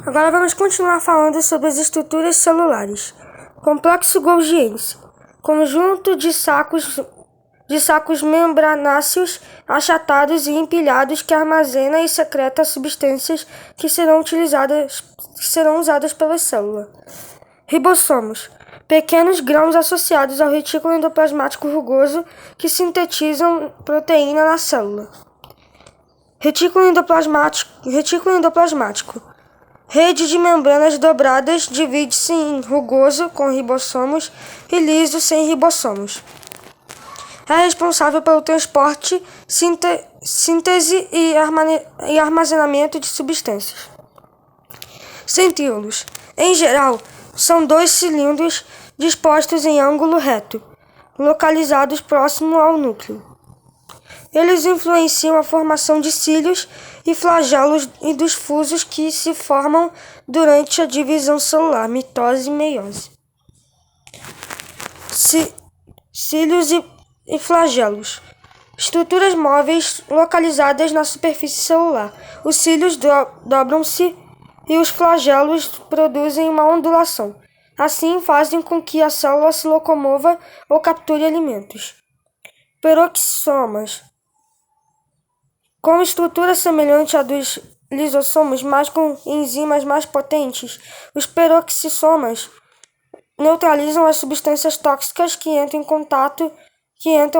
Agora vamos continuar falando sobre as estruturas celulares. Complexo Golgiense, conjunto de sacos membranáceos achatados e empilhados que armazena e secreta substâncias que serão usadas pela célula. Ribossomos, pequenos grãos associados ao retículo endoplasmático rugoso que sintetizam proteína na célula. Retículo endoplasmático. Rede de membranas dobradas divide-se em rugoso, com ribossomos, e liso, sem ribossomos. É responsável pelo transporte, síntese e armazenamento de substâncias. Centríolos, em geral, são 2 cilindros dispostos em ângulo reto, localizados próximo ao núcleo. Eles influenciam a formação de cílios e flagelos e dos fusos que se formam durante a divisão celular, mitose e meiose. Cílios e flagelos. Estruturas móveis localizadas na superfície celular. Os cílios dobram-se e os flagelos produzem uma ondulação. Assim, fazem com que a célula se locomova ou capture alimentos. Peroxissomas. Com estrutura semelhante à dos lisossomos, mas com enzimas mais potentes, os peroxissomas neutralizam as substâncias tóxicas que entram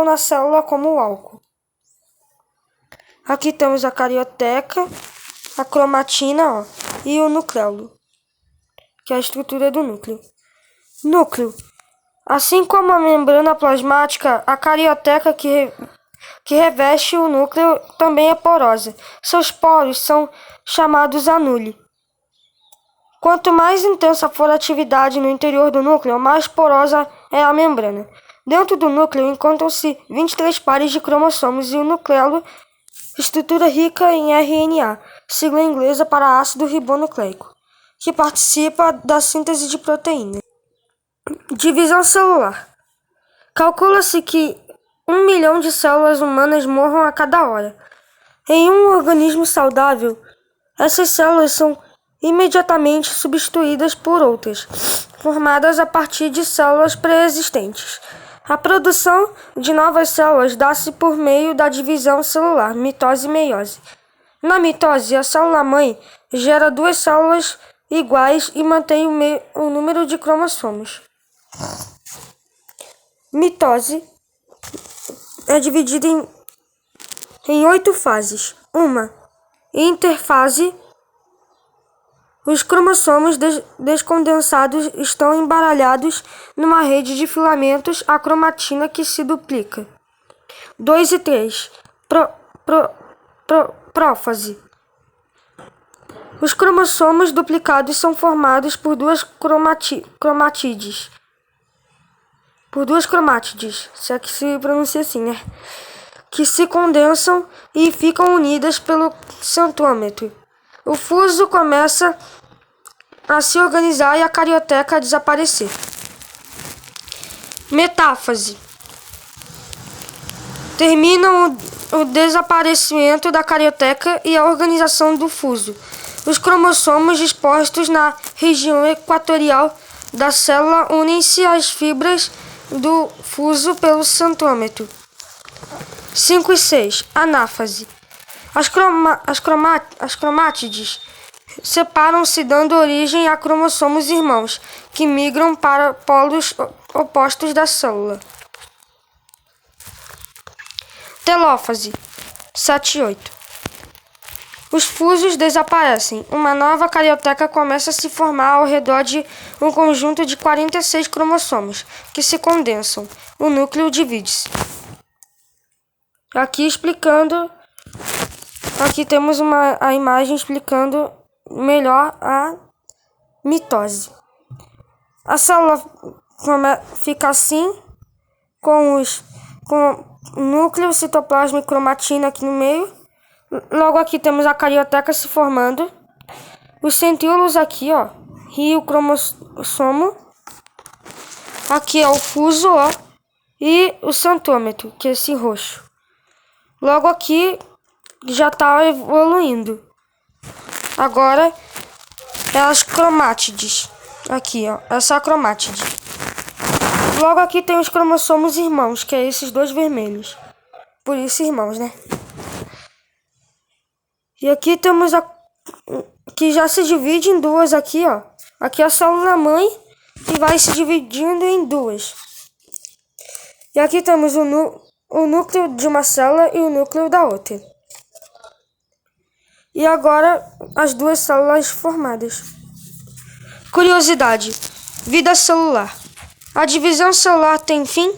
na célula, como o álcool. Aqui temos a carioteca, a cromatina e o nucleolo, que é a estrutura do núcleo. Núcleo. Assim como a membrana plasmática, a carioteca que reveste o núcleo também é porosa. Seus poros são chamados anule. Quanto mais intensa for a atividade no interior do núcleo, mais porosa é a membrana. Dentro do núcleo encontram-se 23 pares de cromossomos e o nucleolo, estrutura rica em RNA, sigla inglesa para ácido ribonucleico, que participa da síntese de proteína. Divisão celular. Calcula-se que 1 milhão de células humanas morram a cada hora. Em um organismo saudável, essas células são imediatamente substituídas por outras, formadas a partir de células pré-existentes. A produção de novas células dá-se por meio da divisão celular, mitose e meiose. Na mitose, a célula-mãe gera 2 células iguais e mantém o número de cromossomos. Mitose é dividida em 8 fases. 1. Interfase. Os cromossomos descondensados estão embaralhados numa rede de filamentos, a cromatina que se duplica. 2 e 3. Prófase. Os cromossomos duplicados são formados por 2 cromátides. Se é que se pronuncia assim, né? Que se condensam e ficam unidas pelo centrômero. O fuso começa a se organizar e a carioteca a desaparecer. Metáfase. Termina o desaparecimento da carioteca e a organização do fuso. Os cromossomos dispostos na região equatorial da célula unem-se às fibras do fuso pelo centrômero. 5 e 6. Anáfase. As cromátides separam-se, dando origem a cromossomos irmãos, que migram para polos opostos da célula. Telófase. 7 e 8. Os fusos desaparecem. Uma nova carioteca começa a se formar ao redor de um conjunto de 46 cromossomos, que se condensam. O núcleo divide-se. Aqui temos a imagem explicando melhor a mitose. A célula fica assim, com núcleo, citoplasma e cromatina aqui no meio. Logo aqui temos a carioteca se formando. Os centríolos aqui, e o cromossomo. Aqui é o fuso, e o centrômero, que é esse roxo. Logo aqui já está evoluindo. Agora é as cromátides. Aqui, ó, essa é a cromátide. Logo aqui tem os cromossomos irmãos, que é esses dois vermelhos. Por isso irmãos, né? E aqui temos a que já se divide em duas aqui, ó. Aqui é a célula mãe que vai se dividindo em duas. E aqui temos o núcleo de uma célula e o núcleo da outra. E agora as duas células formadas. Curiosidade: vida celular. A divisão celular tem fim?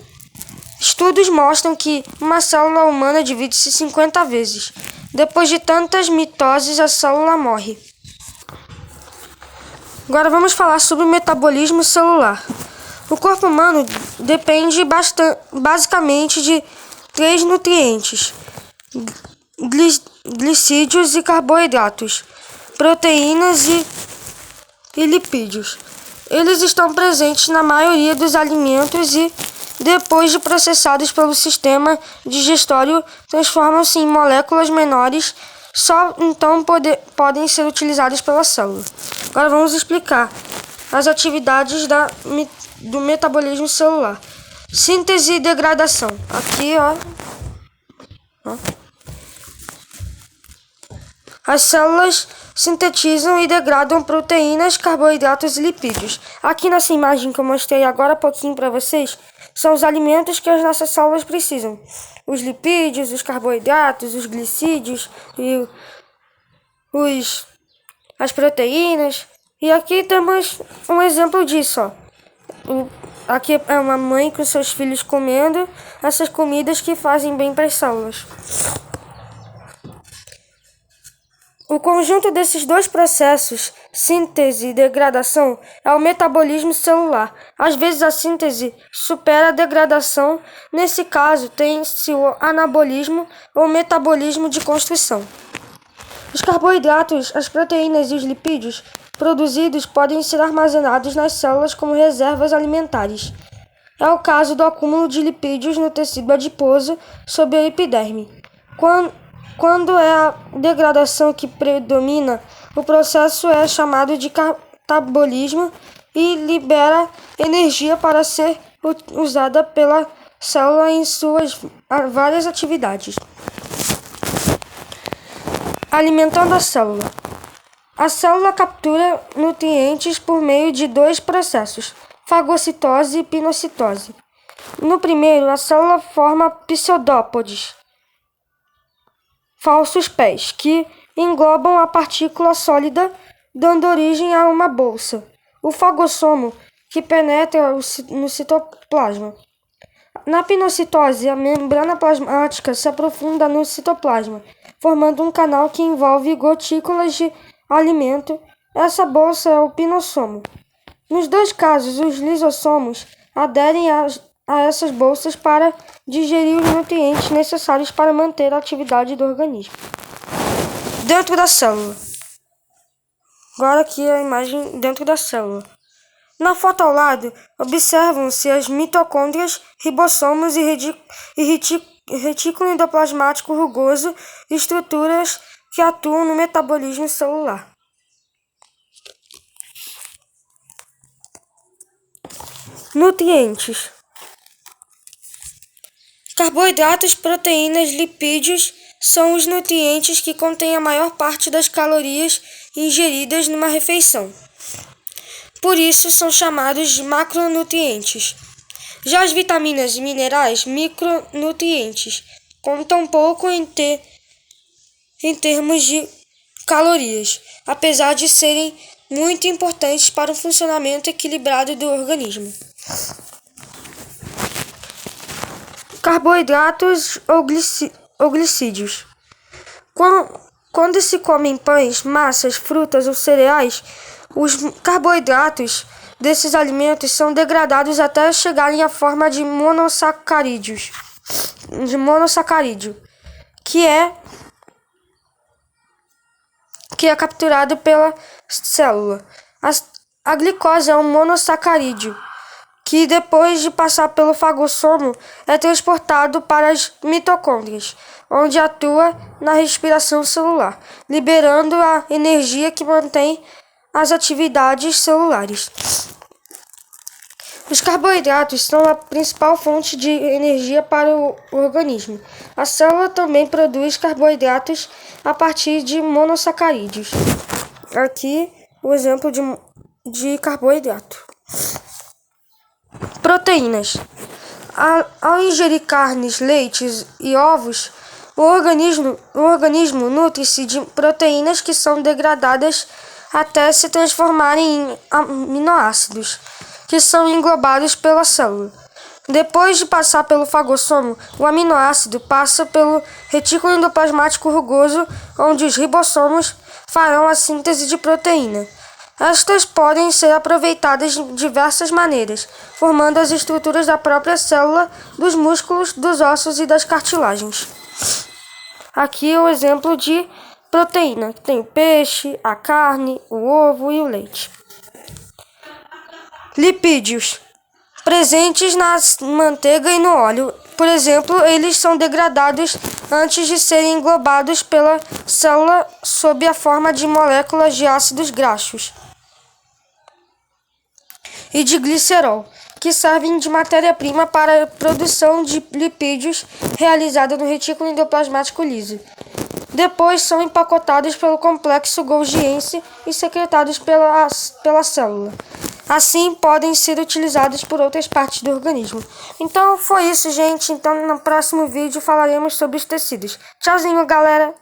Estudos mostram que uma célula humana divide-se 50 vezes. Depois de tantas mitoses, a célula morre. Agora vamos falar sobre o metabolismo celular. O corpo humano depende basicamente de 3 nutrientes: glicídios e carboidratos, proteínas e lipídios. Eles estão presentes na maioria dos alimentos e, depois de processados pelo sistema digestório, transformam-se em moléculas menores, só então podem ser utilizadas pela célula. Agora vamos explicar as atividades do metabolismo celular. Síntese e degradação. Aqui, ó. As células sintetizam e degradam proteínas, carboidratos e lipídios. Aqui nessa imagem que eu mostrei agora há pouquinho para vocês, são os alimentos que as nossas células precisam. Os lipídios, os carboidratos, os glicídios e as proteínas. E aqui temos um exemplo disso, ó. Aqui é uma mãe com seus filhos comendo essas comidas que fazem bem para as células. O conjunto desses dois processos, síntese e degradação, é o metabolismo celular. Às vezes a síntese supera a degradação. Nesse caso, tem-se o anabolismo ou metabolismo de construção. Os carboidratos, as proteínas e os lipídios produzidos podem ser armazenados nas células como reservas alimentares. É o caso do acúmulo de lipídios no tecido adiposo sob a epiderme. Quando é a degradação que predomina, o processo é chamado de catabolismo e libera energia para ser usada pela célula em suas várias atividades. Alimentando a célula. A célula captura nutrientes por meio de dois processos, fagocitose e pinocitose. No primeiro, a célula forma pseudópodes, falsos pés, que englobam a partícula sólida, dando origem a uma bolsa, o fagossomo, que penetra no citoplasma. Na pinocitose, a membrana plasmática se aprofunda no citoplasma, formando um canal que envolve gotículas de alimento. Essa bolsa é o pinossomo. Nos dois casos, os lisossomos aderem a essas bolsas para digerir os nutrientes necessários para manter a atividade do organismo. Dentro da célula. Agora aqui a imagem dentro da célula. Na foto ao lado, observam-se as mitocôndrias, ribossomos e retículo endoplasmático rugoso, estruturas que atuam no metabolismo celular. Nutrientes: carboidratos, proteínas, lipídios são os nutrientes que contêm a maior parte das calorias ingeridas numa refeição. Por isso são chamados de macronutrientes. Já as vitaminas e minerais, micronutrientes, contam pouco em termos de calorias, apesar de serem muito importantes para o funcionamento equilibrado do organismo. Carboidratos ou glicídios. Quando se comem pães, massas, frutas ou cereais, os carboidratos desses alimentos são degradados até chegarem à forma de monossacarídeo, que é capturado pela célula. A glicose é um monossacarídeo que, depois de passar pelo fagossomo, é transportado para as mitocôndrias, onde atua na respiração celular, liberando a energia que mantém as atividades celulares. Os carboidratos são a principal fonte de energia para o organismo. A célula também produz carboidratos a partir de monossacarídeos. Aqui o exemplo de carboidrato. Proteínas. Ao ingerir carnes, leites e ovos, o organismo nutre-se de proteínas que são degradadas até se transformarem em aminoácidos, que são englobados pela célula. Depois de passar pelo fagossomo, o aminoácido passa pelo retículo endoplasmático rugoso, onde os ribossomos farão a síntese de proteína. Estas podem ser aproveitadas de diversas maneiras, formando as estruturas da própria célula, dos músculos, dos ossos e das cartilagens. Aqui é o exemplo de proteína. Tem o peixe, a carne, o ovo e o leite. Lipídios. Presentes na manteiga e no óleo. Por exemplo, eles são degradados antes de serem englobados pela célula sob a forma de moléculas de ácidos graxos e de glicerol, que servem de matéria-prima para a produção de lipídios realizada no retículo endoplasmático liso. Depois são empacotados pelo complexo Golgiense e secretados pela célula. Assim, podem ser utilizados por outras partes do organismo. Então, foi isso, gente. Então, no próximo vídeo falaremos sobre os tecidos. Tchauzinho, galera!